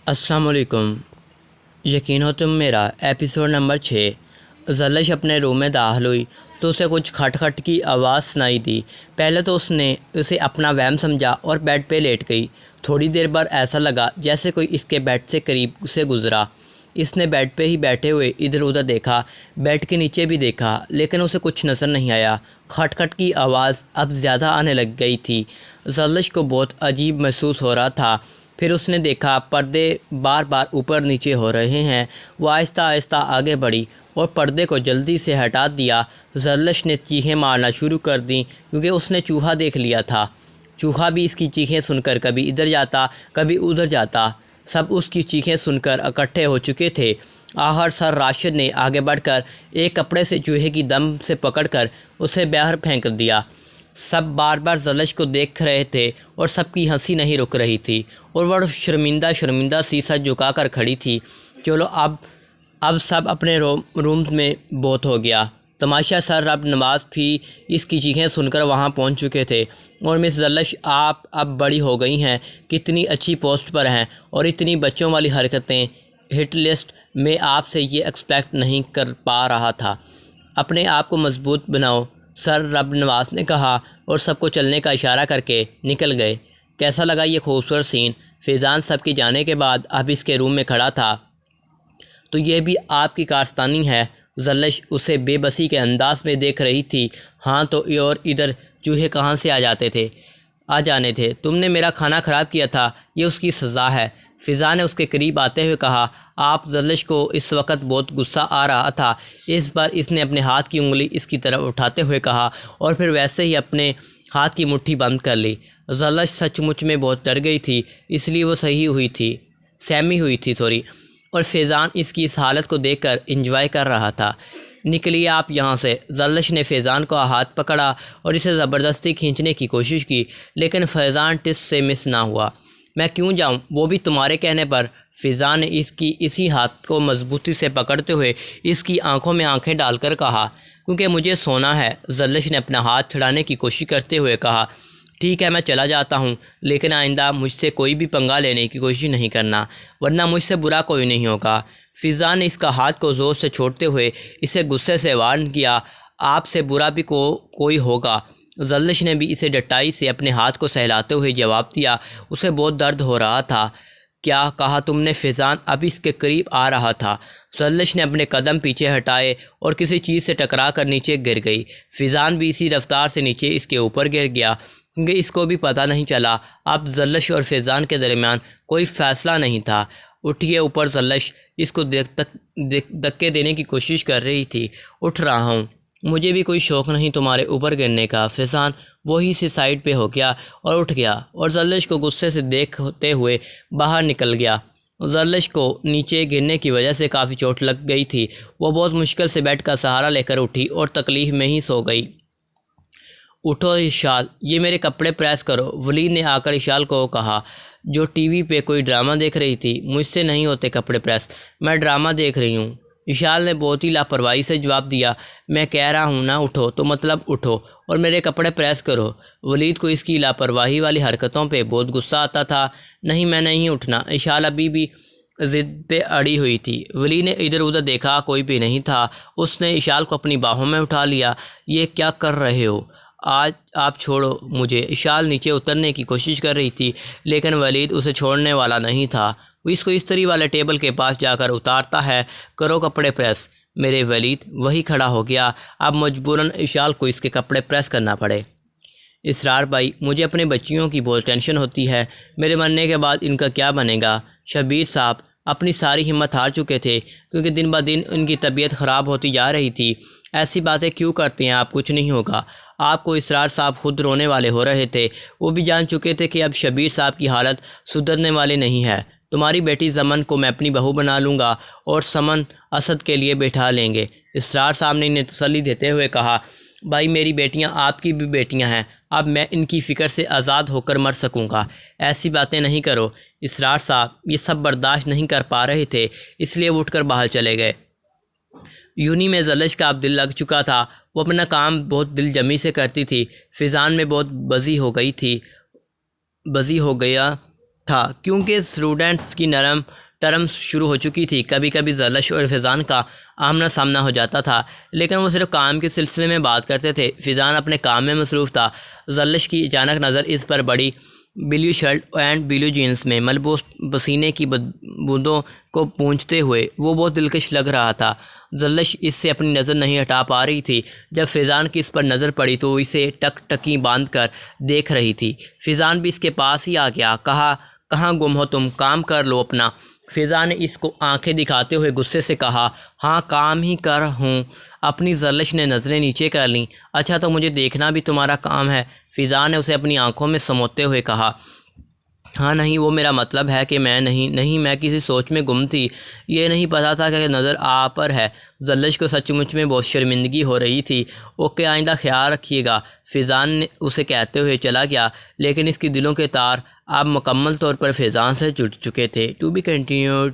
अस्सलाम वालेकुम। यकीन हो तुम मेरा एपिसोड नंबर 6। ज़लिश अपने रूम में दाखिल हुई तो उसे कुछ खटखट की आवाज़ सुनाई दी। पहले तो उसने उसे अपना वहम समझा और बेड पे लेट गई। थोड़ी देर बाद ऐसा लगा जैसे कोई इसके बेड से करीब से गुज़रा। इसने बेड पे ही बैठे हुए इधर उधर देखा, बेड के नीचे भी देखा, लेकिन उसे कुछ नज़र नहीं आया। खटखट की आवाज़ अब ज़्यादा आने लग गई थी। ज़लिश को बहुत अजीब महसूस हो रहा था। फिर उसने देखा पर्दे बार बार ऊपर नीचे हो रहे हैं। वो आहिस्ता आहिस्ता आगे बढ़ी और पर्दे को जल्दी से हटा दिया। ज़लिश ने चीखें मारना शुरू कर दी क्योंकि उसने चूहा देख लिया था। चूहा भी इसकी चीखें सुनकर कभी इधर जाता कभी उधर जाता। सब उसकी चीखें सुनकर इकट्ठे हो चुके थे। आखिर सर राशिद ने आगे बढ़कर एक कपड़े से चूहे की दम से पकड़कर उसे बाहर फेंक दिया। सब बार बार ज़लिश को देख रहे थे और सबकी हंसी नहीं रुक रही थी और वह शर्मिंदा सी सर झुका कर खड़ी थी। चलो अब सब अपने रूम में बहुत हो गया। तमाशा सर अब नवाज़ भी इसकी चीखें सुनकर वहां पहुंच चुके थे। और मिस ज़लिश, आप अब बड़ी हो गई हैं, कितनी अच्छी पोस्ट पर हैं और इतनी बच्चों वाली हरकतें। हिट लिस्ट में आपसे ये एक्सपेक्ट नहीं कर पा रहा था। अपने आप को मजबूत बनाओ, सर रब नवाज़ ने कहा और सबको चलने का इशारा करके निकल गए। कैसा लगा ये खूबसूरत सीन? फैज़ान सबके जाने के बाद अब इसके रूम में खड़ा था। तो ये भी आपकी कारस्तानी है? ज़लिश उसे बेबसी के अंदाज में देख रही थी। हाँ तो और इधर चूहे कहाँ से आ जाने थे? तुमने मेरा खाना ख़राब किया था, ये उसकी सज़ा है। फ़िज़ा ने उसके करीब आते हुए कहा। आप ज़लिश को इस वक्त बहुत गुस्सा आ रहा था। इस बार इसने अपने हाथ की उंगली इसकी तरफ उठाते हुए कहा और फिर वैसे ही अपने हाथ की मुट्ठी बंद कर ली। ज़लिश सचमुच में बहुत डर गई थी, इसलिए वो सहमी हुई थी और फैज़ान इसकी इस हालत को देखकर एंजॉय कर रहा था। निकलिए आप यहाँ से। ज़लिश ने फैज़ान को हाथ पकड़ा और इसे ज़बरदस्ती खींचने की कोशिश की, लेकिन फैज़ान टिस से मिस ना हुआ। मैं क्यों जाऊँ, वो भी तुम्हारे कहने पर? फैज़ान ने इसकी इसी हाथ को मजबूती से पकड़ते हुए इसकी आंखों में आंखें डालकर कहा। क्योंकि मुझे सोना है। ज़लिश ने अपना हाथ छुड़ाने की कोशिश करते हुए कहा। ठीक है, मैं चला जाता हूँ, लेकिन आइंदा मुझसे कोई भी पंगा लेने की कोशिश नहीं करना, वरना मुझसे बुरा कोई नहीं होगा। फैज़ान ने इसका हाथ को ज़ोर से छोड़ते हुए इसे गुस्से से वार्न किया। आपसे बुरा भी कोई होगा। ज़लिश ने भी इसे डटाई से अपने हाथ को सहलाते हुए जवाब दिया। उसे बहुत दर्द हो रहा था। क्या कहा तुमने? फैज़ान अब इसके करीब आ रहा था। ज़लिश ने अपने कदम पीछे हटाए और किसी चीज़ से टकरा कर नीचे गिर गई। फैज़ान भी इसी रफ्तार से नीचे इसके ऊपर गिर गया क्योंकि इसको भी पता नहीं चला। अब ज़लिश और फैज़ान के दरमियान कोई फ़ैसला नहीं था। उठिए ऊपर। ज़लिश इसको धक्के देने की कोशिश कर रही थी। उठ रहा हूँ, मुझे भी कोई शौक़ नहीं तुम्हारे ऊपर गिरने का। फैज़ान वही से साइड पे हो गया और उठ गया और ज़लिश को गुस्से से देखते हुए बाहर निकल गया। ज़लिश को नीचे गिरने की वजह से काफ़ी चोट लग गई थी। वो बहुत मुश्किल से बेड का सहारा लेकर उठी और तकलीफ़ में ही सो गई। उठो इशाल, ये मेरे कपड़े प्रेस करो, वलीद ने आकर इशाल को कहा, जो टीवी पे कोई ड्रामा देख रही थी। मुझसे नहीं होते कपड़े प्रेस, मैं ड्रामा देख रही हूँ। इशाल ने बहुत ही लापरवाही से जवाब दिया। मैं कह रहा हूँ ना उठो तो मतलब उठो और मेरे कपड़े प्रेस करो। वलीद को इसकी लापरवाही वाली हरकतों पे बहुत गुस्सा आता था। नहीं, मैं नहीं उठना। इशाल अभी भी ज़िद पे अड़ी हुई थी। वलीद ने इधर उधर देखा, कोई भी नहीं था। उसने इशाल को अपनी बाहों में उठा लिया। ये क्या कर रहे हो? आज आप छोड़ो मुझे। इशाल नीचे उतरने की कोशिश कर रही थी, लेकिन वलीद उसे छोड़ने वाला नहीं था। वो इसको इस्त्री वाले टेबल के पास जाकर उतारता है। करो कपड़े प्रेस मेरे वलीद। वही खड़ा हो गया। अब मजबूरन इशाल को इसके कपड़े प्रेस करना पड़े। इसरार भाई, मुझे अपने बच्चियों की बहुत टेंशन होती है। मेरे मरने के बाद इनका क्या बनेगा? शबीर साहब अपनी सारी हिम्मत हार चुके थे क्योंकि दिन ब दिन उनकी तबीयत ख़राब होती जा रही थी। ऐसी बातें क्यों करते हैं आप? कुछ नहीं होगा आपको। इसरार साहब खुद रोने वाले हो रहे थे। वो भी जान चुके थे कि अब शबीर साहब की हालत सुधरने वाली नहीं है। तुम्हारी बेटी ज़मन को मैं अपनी बहू बना लूँगा और समन असद के लिए बैठा लेंगे। इसरार साहब ने इन्हें तसल्ली देते हुए कहा। भाई, मेरी बेटियां आपकी भी बेटियां हैं। अब मैं इनकी फ़िक्र से आज़ाद होकर मर सकूँगा। ऐसी बातें नहीं करो। इसरार साहब ये सब बर्दाश्त नहीं कर पा रहे थे, इसलिए वो उठकर बाहर चले गए। यूनी में ज़लिश का अब दिल लग चुका था। वो अपना काम बहुत दिल जमी से करती थी। फैज़ान में बहुत बज़ी हो गया تھا کیونکہ اسٹوڈنٹس کی نرم ٹرمز شروع ہو چکی تھی۔ کبھی کبھی زلش اور فیضان کا آمنا سامنا ہو جاتا تھا، لیکن وہ صرف کام کے سلسلے میں بات کرتے تھے۔ فیضان اپنے کام میں مصروف تھا۔ زلش کی اچانک نظر اس پر پڑی۔ Blue shirt and blue jeans میں ملبوس پسینے کی بوندوں کو پونچھتے ہوئے وہ بہت دلکش لگ رہا تھا۔ زلش اس سے اپنی نظر نہیں ہٹا پا رہی تھی۔ جب فیضان کی اس پر نظر پڑی تو وہ اسے ٹک ٹکی باندھ کر دیکھ رہی تھی۔ فیضان بھی اس کے پاس ہی آ گیا۔ کہا، کہاں گم ہو تم؟ کام کر لو اپنا۔ فیضان نے اس کو آنکھیں دکھاتے ہوئے غصے سے کہا، ہاں کام ہی کر ہوں۔ اپنی زلش نے نظریں نیچے کر لیں۔ اچھا تو مجھے دیکھنا بھی تمہارا کام ہے؟ فیضان نے اسے اپنی آنکھوں میں سموتے ہوئے کہا۔ ہاں نہیں، وہ میرا مطلب ہے کہ میں کسی سوچ میں گم تھی۔ یہ نہیں پتا تھا کہ نظر آ پر ہے۔ زلش کو سچ مچ میں بہت شرمندگی ہو رہی تھی۔ اوکے، آئندہ خیال رکھیے گا، فیضان نے اسے کہتے ہوئے چلا گیا، لیکن اس کے دلوں کے تار اب مکمل طور پر فیضان سے جڑ چکے تھے۔ To be continued.